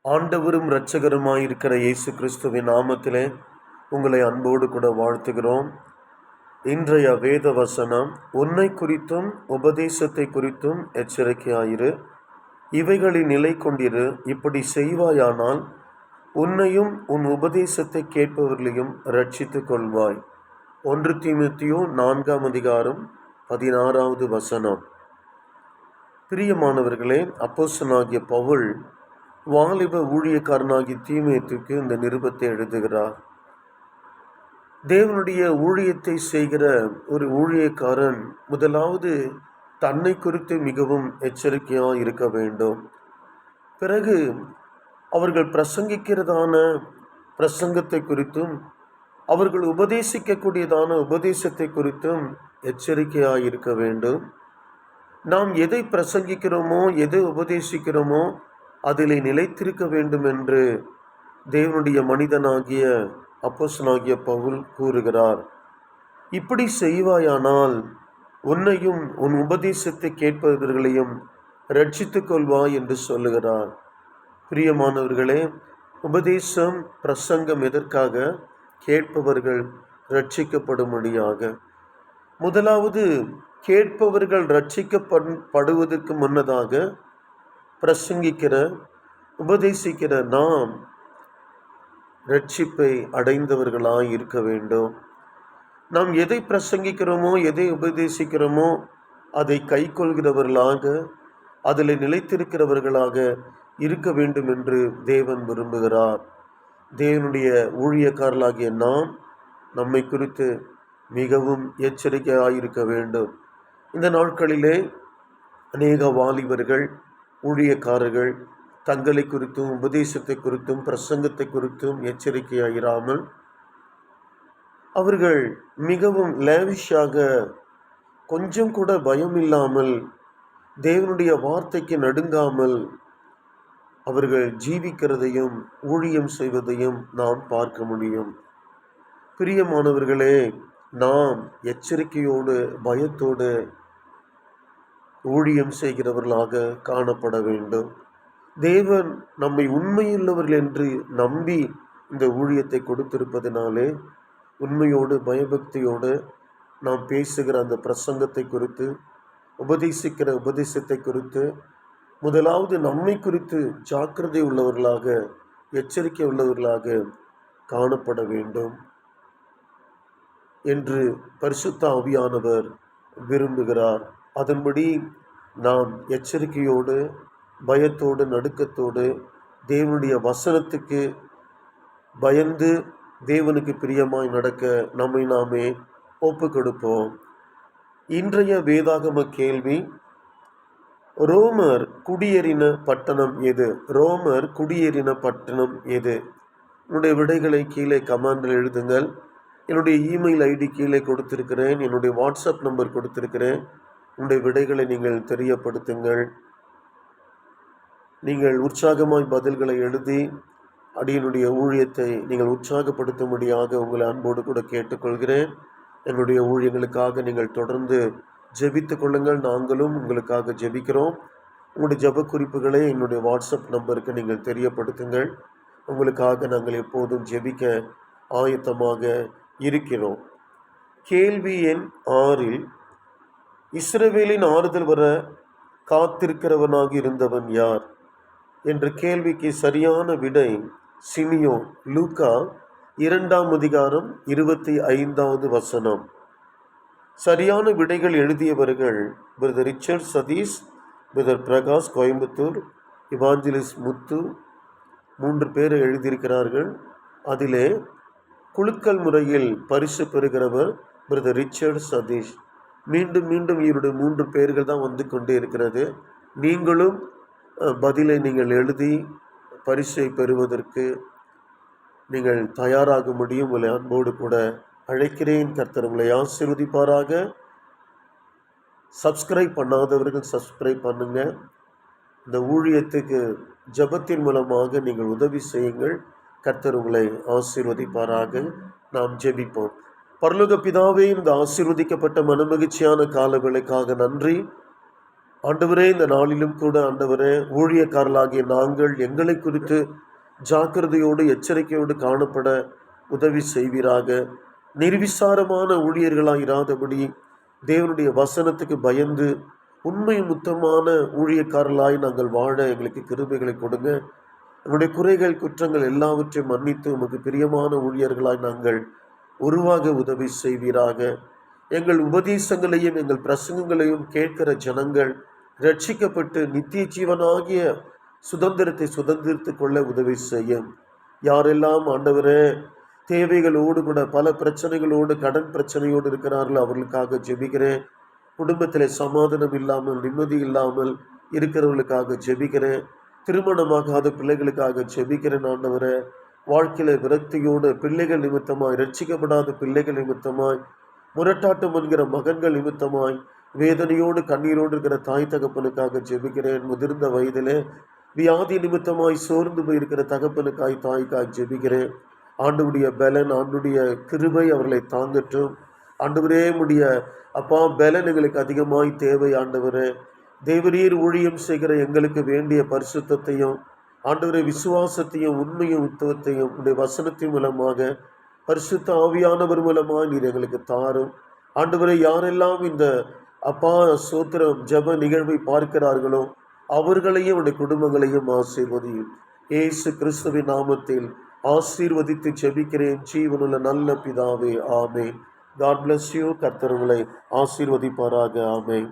ஆண்டவரும் இரட்சகருமாயிருக்கிற இயேசு கிறிஸ்துவின் நாமத்திலே உங்களை அன்போடு கூட வாழ்த்துகிறோம். இன்றைய வேத வசனம், உன்னை குறித்தும் உபதேசத்தை குறித்தும் எச்சரிக்கையாயிரு, இவைகளில் நிலை கொண்டிரு. இப்படி செய்வாயானால் உன்னையும் உன் உபதேசத்தை கேட்பவர்களையும் ரட்சித்துக் கொள்வாய். 1 தீமோத்தேயு 4 வசனம். பிரியமானவர்களே, அப்போஸ்தலனாகிய பவுல் வாலிப ஊழியக்காரனாகிய தீமோத்தேயுவுக்கு இந்த நிருபத்தை எழுதுகிறார். தேவனுடைய ஊழியத்தை செய்கிற ஒரு ஊழியக்காரன் முதலாவது தன்னை குறித்து மிகவும் எச்சரிக்கையாக இருக்க வேண்டும். பிறகு அவர்கள் பிரசங்கிக்கிறதான பிரசங்கத்தை குறித்தும் அவர்கள் உபதேசிக்கக்கூடியதான உபதேசத்தை குறித்தும் எச்சரிக்கையாக இருக்க வேண்டும். நாம் எதை பிரசங்கிக்கிறோமோ, எதை உபதேசிக்கிறோமோ அதிலே நிலைத்திருக்க வேண்டும் என்று தேவனுடைய மனிதனாகிய அப்போஸ்தலனாகிய பவுல் கூறுகிறார். இப்படி செய்வாயானால் உன்னையும் உன் உபதேசத்தை கேட்பவர்களையும் ரட்சித்துக் கொள்வாய் என்று சொல்லுகிறார். பிரியமானவர்களே, உபதேசம் பிரசங்கம் எதற்காக? கேட்பவர்கள் ரட்சிக்கப்படும்படியாக. முதலாவது, கேட்பவர்கள் ரட்சிக்கப்படுவதற்கு முன்னதாக பிரசங்கிக்கிற உபதேசிக்கிற நாம் ரட்சிப்பை அடைந்தவர்களாய் இருக்க வேண்டும். நாம் எதை பிரசங்கிக்கிறோமோ, எதை உபதேசிக்கிறோமோ அதை கை கொள்கிறவர்களாக, அதில் நிலைத்திருக்கிறவர்களாக இருக்க வேண்டும் என்று தேவன் விரும்புகிறார். தேவனுடைய ஊழியக்காரர்களாகிய நாம் நம்மை குறித்து மிகவும் எச்சரிக்கையாயிருக்க வேண்டும். இந்த நாட்களிலே அநேக வாலிபர்கள் ஊழியக்காரர்கள் தங்களை குறித்தும் உபதேசத்தை குறித்தும் பிரசங்கத்தை குறித்தும் எச்சரிக்கையாயிராமல் அவர்கள் மிகவும் லேவிஷாக, கொஞ்சம் கூட பயம் இல்லாமல், தேவனுடைய வார்த்தைக்கு நடுங்காமல் அவர்கள் ஜீவிக்கிறதையும் ஊழியம் செய்வதையும் நாம் பார்க்க முடியும். பிரியமானவர்களே, நாம் எச்சரிக்கையோடு பயத்தோடு ஊழியம் செய்கிறவர்களாக காணப்பட வேண்டும். தேவன் நம்மை உண்மையுள்ளவர்கள் என்று நம்பி இந்த ஊழியத்தை கொடுத்திருப்பதனாலே உண்மையோடு பயபக்தியோடு நாம் பேசுகிற அந்த பிரசங்கத்தை குறித்து, உபதேசிக்கிற உபதேசத்தை குறித்து முதலாவது நம்மை குறித்து ஜாக்கிரதை உள்ளவர்களாக, எச்சரிக்கை உள்ளவர்களாக காணப்பட வேண்டும் என்று பரிசுத்த ஆவியானவர் விரும்புகிறார். அதன்படி நாம் எச்சரிக்கையோடு பயத்தோடு நடுக்கத்தோடு தேவனுடைய வசனத்துக்கு பயந்து தேவனுக்கு பிரியமாய் நடக்க நம்மை நாமே ஒப்பு கொடுப்போம். இன்றைய வேதாகம கேள்வி, ரோமர் குடியேறின பட்டணம் எது? ரோமர் குடியேறின பட்டணம் எது? என்னுடைய விடைகளை கீழே கமெண்டில் எழுதுங்கள். என்னுடைய இமெயில் ஐடி கீழே கொடுத்திருக்கிறேன். என்னுடைய வாட்ஸ்அப் நம்பர் கொடுத்திருக்கிறேன். உங்களுடைய விடைகளை நீங்கள் தெரியப்படுத்துங்கள். நீங்கள் உற்சாகமாய் பதில்களை எழுதி அடியனுடைய ஊழியத்தை நீங்கள் உற்சாகப்படுத்தும்படியாக உங்களை அன்போடு கூட கேட்டுக்கொள்கிறேன். என்னுடைய ஊழியங்களுக்காக நீங்கள் தொடர்ந்து ஜெபித்துக் கொள்ளுங்கள். நாங்களும் உங்களுக்காக ஜெபிக்கிறோம். உங்களுடைய ஜெப குறிப்புகளை என்னுடைய வாட்ஸ்அப் நம்பருக்கு நீங்கள் தெரியப்படுத்துங்கள். உங்களுக்காக நாங்கள் எப்போதும் ஜெபிக்க ஆயத்தமாக இருக்கிறோம். கேள்வி எண் 6, இஸ்ரவேலின் ஆறுதல் வர காத்திருக்கிறவனாக இருந்தவன் யார் என்ற கேள்விக்கு சரியான விடை சிமியோன். லூக்கா 2 வசனம். சரியான விடைகள் எழுதியவர்கள் brother Richard Satish, brother Prakash Coimbatore, evangelist Muthu, 3 பேர் எழுதியிருக்கிறார்கள். அதிலே குலுக்கல் முறையில் பரிசு பெறுகிறவர் பிரதர் ரிச்சர்ட் சதீஷ். மீண்டும் மீண்டும் இவருடைய 3 பேர்கள் தான் வந்து கொண்டே இருக்கிறது. நீங்களும் பதிலை நீங்கள் எழுதி பரிசை பெறுவதற்கு நீங்கள் தயாராக முடியும். உங்களை அன்போடு கூட அழைக்கிறேன். கர்த்தர் உங்களை ஆசீர்வதிப்பாராக. சப்ஸ்கிரைப் பண்ணாதவர்கள் சப்ஸ்கிரைப் பண்ணுங்க. இந்த ஊழியத்துக்கு ஜெபத்தின் மூலமாக நீங்கள் உதவி செய்யுங்கள். கர்த்தர் உங்களை ஆசீர்வதிப்பாராக. நாம் ஜெபிப்போம். பரலோக பிதாவே, இந்த ஆசீர்வதிக்கப்பட்ட மனமகிழ்ச்சியான காலவேளைக்காக நன்றி. ஆண்டவரே, இந்த நாளிலும் கூட ஆண்டவரே, ஊழியக்காரர்களாகிய நாங்கள் எங்களை குறித்து ஜாக்கிரதையோடு எச்சரிக்கையோடு காணப்பட உதவி செய்வீராக. நிர்விசாரமான ஊழியர்களாய் இராதபடி தேவனுடைய வசனத்துக்கு பயந்து உண்மை முத்தமான ஊழியக்காரர்களாய் நாங்கள் வாழ எங்களுக்கு கிருபைகளை கொடுங்க. நம்முடைய குறைகள் குற்றங்கள் எல்லாவற்றையும் மன்னித்து உமக்கு பிரியமான ஊழியர்களாய் நாங்கள் உருவாக உதவி செய்வீராக. எங்கள் உபதேசங்களையும் எங்கள் பிரசங்கங்களையும் கேட்கிற ஜனங்கள் ரட்சிக்கப்பட்டு நித்திய ஜீவனாகிய சுதந்திரத்தை சுதந்திரித்துக் கொள்ள உதவி செய்யும். யாரெல்லாம் ஆண்டவரே தேவைகளோடு கூட பல பிரச்சனைகளோடு கடன் பிரச்சனையோடு இருக்கிறார்கள், அவர்களுக்காக ஜெபிக்கிறேன். குடும்பத்தில் சமாதானம் இல்லாமல் நிம்மதி இல்லாமல் இருக்கிறவர்களுக்காக ஜெபிக்கிறேன். திருமணமாகாத பிள்ளைகளுக்காக ஜெபிக்கிறேன். ஆண்டவரே, வாழ்க்கையில விரக்தியோடு பிள்ளைகள் நிமித்தமாய், ரட்சிக்கப்படாத பிள்ளைகள் நிமித்தமாய், முரட்டாட்டம் என்கிற மகன்கள் நிமித்தமாய் வேதனையோடு கண்ணீரோடு இருக்கிற தாய் தகப்பனுக்காக ஜெபிக்கிறேன். முதிர்ந்த வயதிலே வியாதி நிமித்தமாய் சோர்ந்து போயிருக்கிற தகப்பனுக்காய் தாய்க்காய் ஜெபிக்கிறேன். ஆண்டவருடைய பலன், ஆண்டுடைய கிருபை அவர்களை தாங்கட்டும். ஆண்டவரே, உடைய அப்பா பலன் எங்களுக்கு அதிகமாய் தேவை. ஆண்டவரே, தேவரீர் ஊழியம் செய்கிற எங்களுக்கு வேண்டிய பரிசுத்தத்தையும் ஆண்டவரே விசுவாசத்தையும் உண்மையும் உத்துவத்தையும் உடைய வசனத்தின் மூலமாக பரிசுத்த ஆவியானவர் மூலமாக நீர் எங்களுக்கு தாரும். ஆண்டவரை, யாரெல்லாம் இந்த அப்பா சோத்திரம் ஜெப நிகழ்வை பார்க்கிறார்களோ அவர்களையும் உடைய குடும்பங்களையும் ஆசீர்வதியும். இயேசு கிறிஸ்துவின் நாமத்தில் ஆசீர்வதித்து ஜெபிக்கிறேன் ஜீவனுள்ள நல்ல பிதாவே, ஆமென். God bless you. கர்த்தர் உங்களை ஆசீர்வதிப்பாராக. ஆமென்.